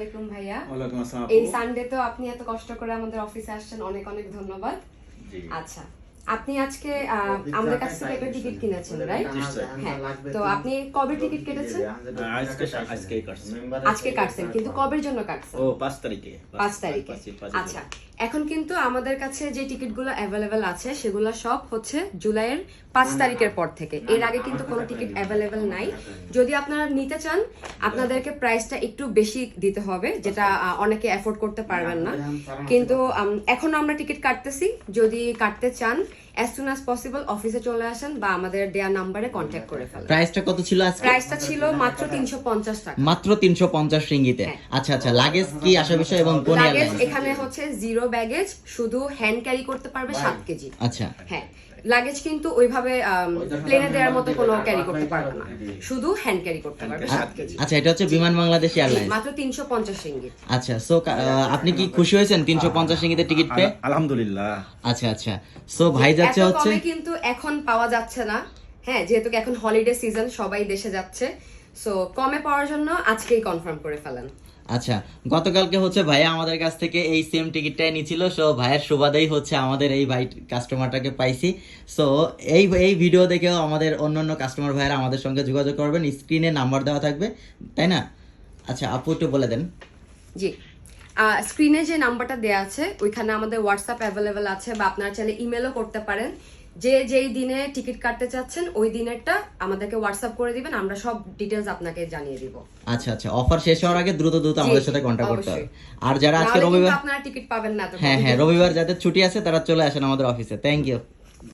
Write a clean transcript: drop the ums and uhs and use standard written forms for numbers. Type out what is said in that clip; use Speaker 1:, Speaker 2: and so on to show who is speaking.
Speaker 1: আসসালামু আলাইকুম ভাইয়া।
Speaker 2: ওয়ালাইকুম আসসালাম।
Speaker 1: এই সানডে তো আপনি এত কষ্ট করে আমাদের অফিসে আসছেন, অনেক অনেক ধন্যবাদ। আচ্ছা, আপনি আজকে আমাদের কাছ থেকে একটা টিকিট কিনেছেন, রাইট? হ্যাঁ। তো আপনি কবে টিকিট কেটেছেন? আজকে কাটছেন, কিন্তু কবের জন্য কাটছেন?
Speaker 2: ও 5 তারিখে।
Speaker 1: 5 তারিখে। আচ্ছা, এখন কিন্তু আমাদের কাছে যে টিকিটগুলো অ্যাভেলেবেল আছে সেগুলো সব হচ্ছে জুলাইয়ের 5 তারিখের পর থেকে। এর আগে কিন্তু কোনো টিকিট অ্যাভেলেবেল নাই। যদি আপনারা নিতে চান আপনাদেরকে প্রাইসটা একটু বেশি দিতে হবে, যেটা অনেকে অ্যাফোর্ড করতে পারবেন না। কিন্তু এখন আমরা টিকিট কাটতেছি, যদি কাটতে চান as soon as possible অফিসে চলে আসেন বা আমাদের দেয়া নম্বরে কন্ট্যাক্ট করে ফেলেন।
Speaker 3: প্রাইসটা কত ছিল আজকে?
Speaker 1: প্রাইসটা ছিল মাত্র 350 টাকা।
Speaker 3: মাত্র 350 রিঙ্গিতে। আচ্ছা আচ্ছা, লাগেজ কি আসা বিষয় এবং কোন
Speaker 1: লাগেজ
Speaker 3: এয়ারলাইন?
Speaker 1: এখানে হচ্ছে জিরো ব্যাগেজ, শুধু হ্যান্ড ক্যারি করতে পারবে 7 কেজি।
Speaker 3: আচ্ছা
Speaker 1: হ্যাঁ, লাগেজ কিন্তু ওইভাবে প্লেনে দেওয়ার মতো কোনো ক্যারি করতে পারবে না, শুধু হ্যান্ড ক্যারি করতে পারবে 7 কেজি।
Speaker 3: আচ্ছা, এটা হচ্ছে বিমান বাংলাদেশ এয়ারলাইন্স।
Speaker 1: মাত্র 350 রিঙ্গিত।
Speaker 3: আচ্ছা, সো আপনি কি খুশি হয়েছেন 350 রিঙ্গিতে টিকিট পেয়ে?
Speaker 2: আলহামদুলিল্লাহ।
Speaker 3: আচ্ছা আচ্ছা, সো ভাই যাচ্ছে
Speaker 1: এত
Speaker 3: হচ্ছে
Speaker 1: কমে কিন্তু এখন পাওয়া যাচ্ছে না। হ্যাঁ, যেহেতু এখন হলিডে সিজন, সবাই দেশে যাচ্ছে, সো কমে পাওয়ার জন্য আজকেই কনফার্ম করে ফেলেন।
Speaker 3: আচ্ছা, গতকালকে হচ্ছে ভাইয়া আমাদের কাছ থেকে এই সেম টিকিটটাই নিছিল। সো ভাইয়ের সুবাদেই হচ্ছে আমাদের এই ভাই কাস্টমারটাকে পাইছি। সো এই ভিডিও দেখেও আমাদের অন্যান্য কাস্টমার ভাইয়েরা আমাদের সঙ্গে যোগাযোগ করবেন, স্ক্রিনে নাম্বার দেওয়া থাকবে, তাই না? আচ্ছা আপু, একটু বলে দেন।
Speaker 1: জি, স্ক্রিনে যে নাম্বারটা দেওয়া আছে ওইখানে আমাদের হোয়াটসঅ্যাপ অ্যাভেলেবেল আছে, বা আপনারা চাইলে ইমেলও করতে পারেন। যেই দিনে টিকিট কাটতে চাচ্ছেন ওই দিনেরটা আমাদেরকে হোয়াটসঅ্যাপ করে দিবেন, আমরা সব ডিটেইলস আপনাকে জানিয়ে দিব।
Speaker 3: আচ্ছা আচ্ছা, অফার শেষ হওয়ার আগে দ্রুত আমাদের সাথে কন্ট্যাক্ট করতে হবে। আর যারা আজকে
Speaker 1: নাহলে কিন্তু
Speaker 3: রবিবার,
Speaker 1: আপনারা টিকিট পাবেন না।
Speaker 3: হ্যাঁ হ্যাঁ, রবিবার যাদের ছুটি আছে তারা চলে আসেন আমাদের অফিসে। Thank you.